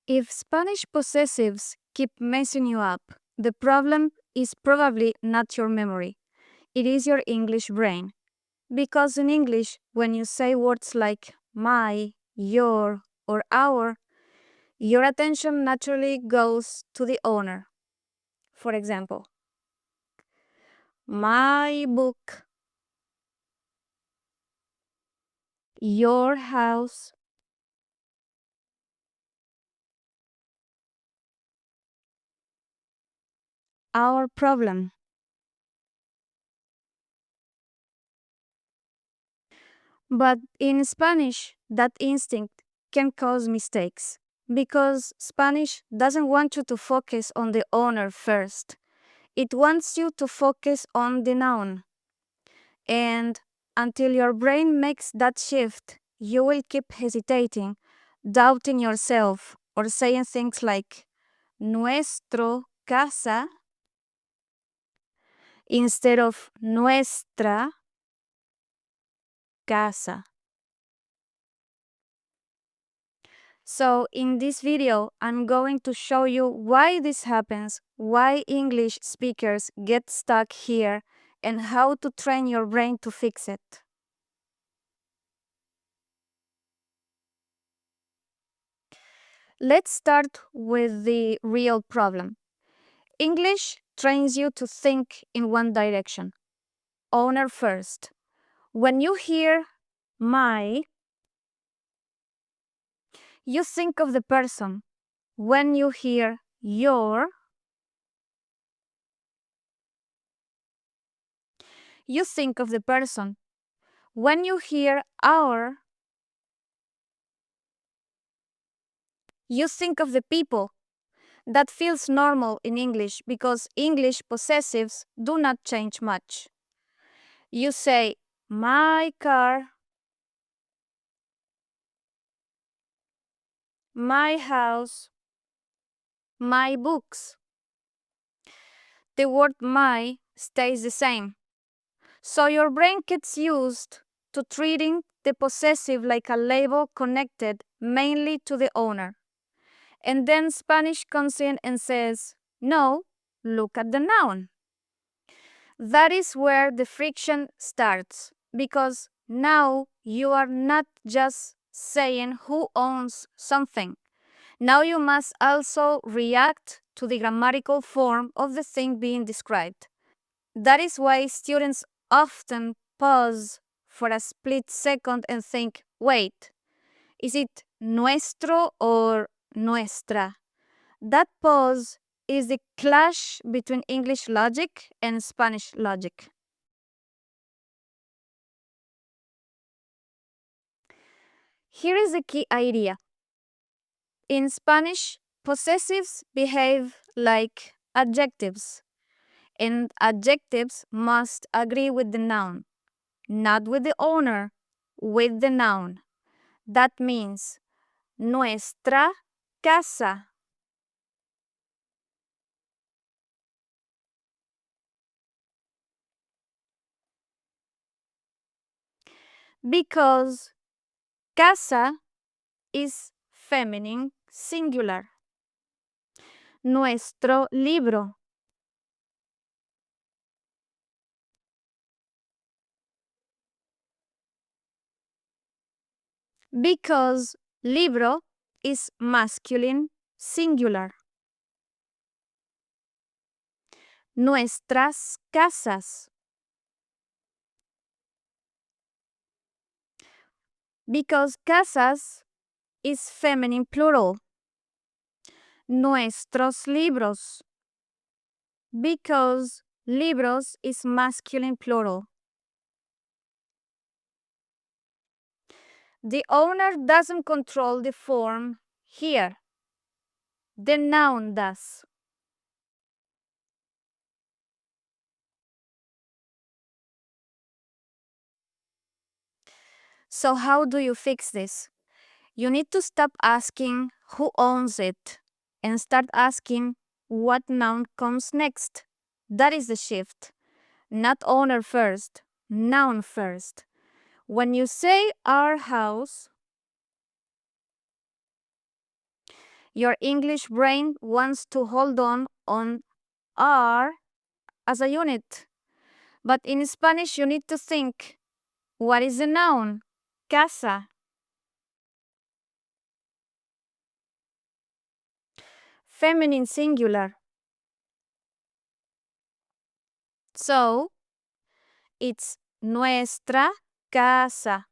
If Spanish possessives keep messing you up, the problem is probably not your memory. It is your English brain. Because in English, when you say words like my, your, or our, your attention naturally goes to the owner. For example, my book, your house, our problem. But in Spanish, that instinct can cause mistakes because Spanish doesn't want you to focus on the owner first. It wants you to focus on the noun. And until your brain makes that shift, you will keep hesitating, doubting yourself, or saying things like nuestro, casa, instead of nuestra, casa. So in this video, I'm going to show you why this happens, why English speakers get stuck here, and how to train your brain to fix it. Let's start with the real problem. English trains you to think in one direction, owner first. When you hear my, you think of the person. When you hear your, you think of the person. When you hear our, you think of the people. That feels normal in English because English possessives do not change much. You say, my car, my house, my books. The word my stays the same. So your brain gets used to treating the possessive like a label connected mainly to the owner. And then Spanish comes in and says, no, look at the noun. That is where the friction starts, because now you are not just saying who owns something. Now you must also react to the grammatical form of the thing being described. That is why students often pause for a split second and think, wait, is it nuestro or nuestra? That pause is the clash between English logic and Spanish logic. Here is the key idea. In Spanish, possessives behave like adjectives, and adjectives must agree with the noun, not with the owner, with the noun. That means nuestra casa. Because casa is feminine singular. Nuestro libro. Because libro is masculine singular. Nuestras casas. Because casas is feminine plural. Nuestros libros. Because libros is masculine plural. The owner doesn't control the form here. The noun does. So how do you fix this? You need to stop asking who owns it and start asking what noun comes next. That is the shift. Not owner first, noun first. When you say our house, Your English brain wants to hold on R as a unit. But in Spanish, you need to think, what is the noun? Casa. Feminine singular. So, it's nuestra casa.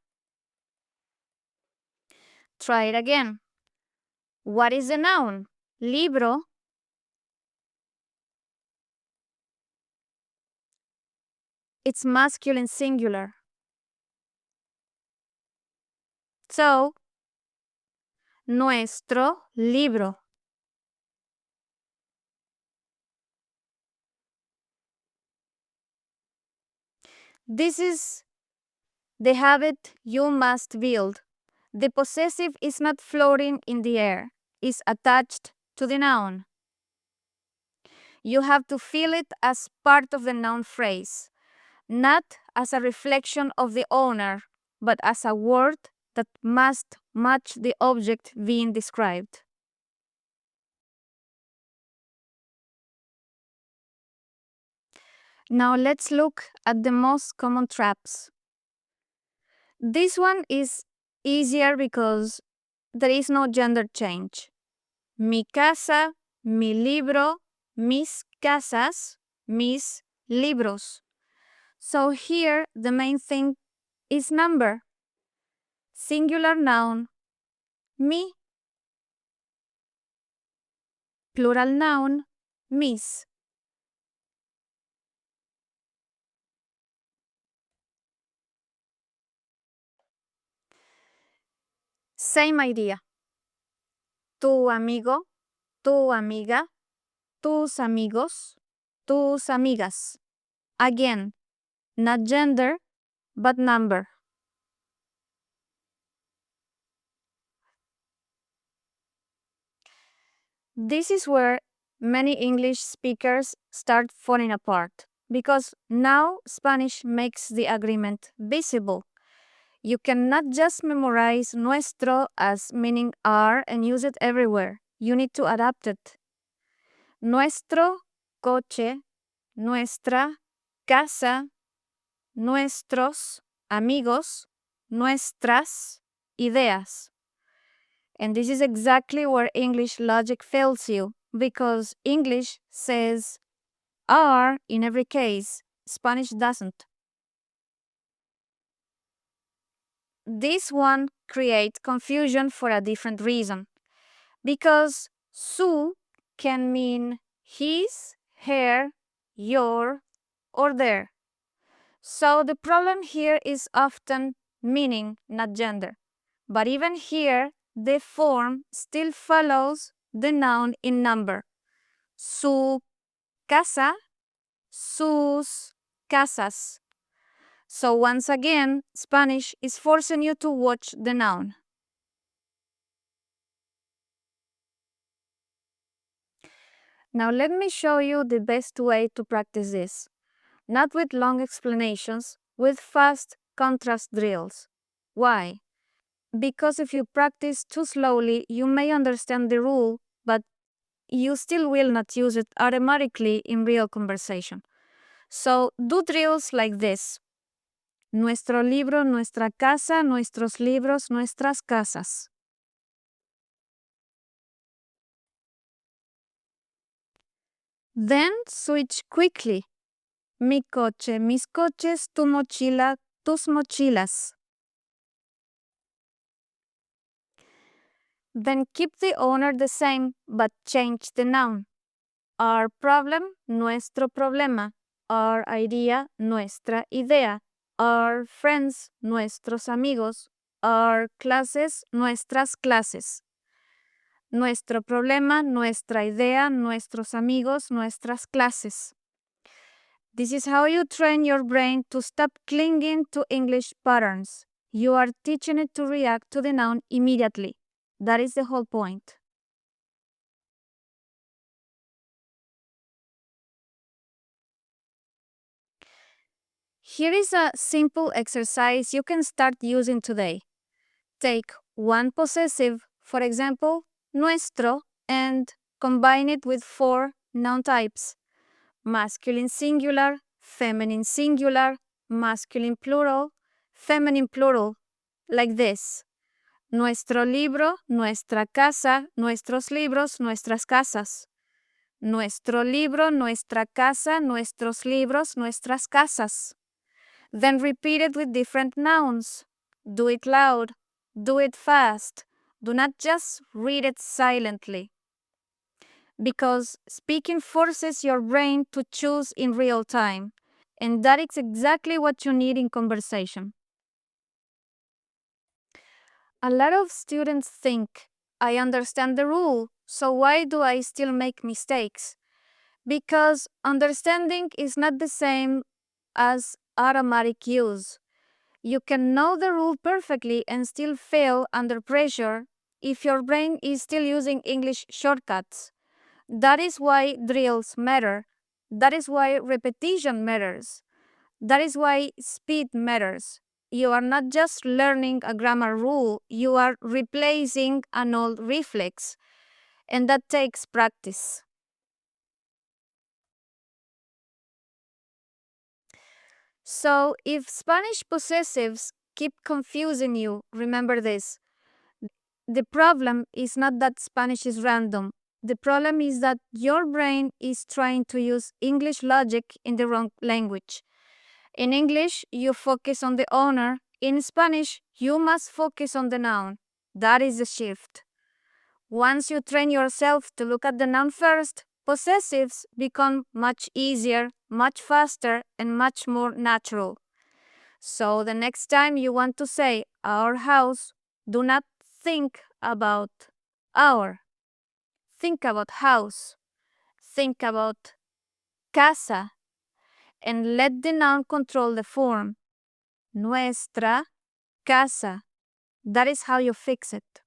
Try it again. What is the noun? Libro. It's masculine singular. So, nuestro libro. This is the habit you must build. The possessive is not floating in the air, it's attached to the noun. You have to feel it as part of the noun phrase, not as a reflection of the owner, but as a word that must match the object being described. Now let's look at the most common traps. This one is easier because there is no gender change. Mi casa, mi libro, mis casas, mis libros. So here the main thing is number. Singular noun, mi. Plural noun, mis. Same idea. Tu amigo, tu amiga, tus amigos, tus amigas. Again, not gender, but number. This is where many English speakers start falling apart because now Spanish makes the agreement visible. You cannot just memorize nuestro as meaning our and use it everywhere. You need to adapt it. Nuestro, coche, nuestra, casa, nuestros, amigos, nuestras, ideas. And this is exactly where English logic fails you, because English says are in every case, Spanish doesn't. This one creates confusion for a different reason, because su can mean his, her, your, or their. So the problem here is often meaning, not gender. But even here, the form still follows the noun in number. Su casa, sus casas. So once again, Spanish is forcing you to watch the noun. Now let me show you the best way to practice this. Not with long explanations, with fast contrast drills. Why? Because if you practice too slowly, you may understand the rule, but you still will not use it automatically in real conversation. So do drills like this. Nuestro libro, nuestra casa, nuestros libros, nuestras casas. Then switch quickly. Mi coche, mis coches, tu mochila, tus mochilas. Then keep the owner the same, but change the noun. Our problem, nuestro problema. Our idea, nuestra idea. Our friends, nuestros amigos. Our classes, nuestras clases. Nuestro problema, nuestra idea, nuestros amigos, nuestras clases. This is how you train your brain to stop clinging to English patterns. You are teaching it to react to the noun immediately. That is the whole point. Here is a simple exercise you can start using today. Take one possessive, for example, nuestro, and combine it with 4 noun types: masculine singular, feminine singular, masculine plural, feminine plural, like this: nuestro libro, nuestra casa, nuestros libros, nuestras casas. Nuestro libro, nuestra casa, nuestros libros, nuestras casas. Then repeat it with different nouns. Do it loud. Do it fast. Do not just read it silently. Because speaking forces your brain to choose in real time. And that is exactly what you need in conversation. A lot of students think, I understand the rule, so why do I still make mistakes? Because understanding is not the same as automatic use. You can know the rule perfectly and still fail under pressure if your brain is still using English shortcuts. That is why drills matter. That is why repetition matters. That is why speed matters. You are not just learning a grammar rule, you are replacing an old reflex, and that takes practice. So, if Spanish possessives keep confusing you, remember this. The problem is not that Spanish is random. The problem is that your brain is trying to use English logic in the wrong language. In English, you focus on the owner. In Spanish, you must focus on the noun. That is the shift. Once you train yourself to look at the noun first, possessives become much easier, much faster, and much more natural. So the next time you want to say our house, do not think about our. Think about house. Think about casa. And let the noun control the form. Nuestra casa. That is how you fix it.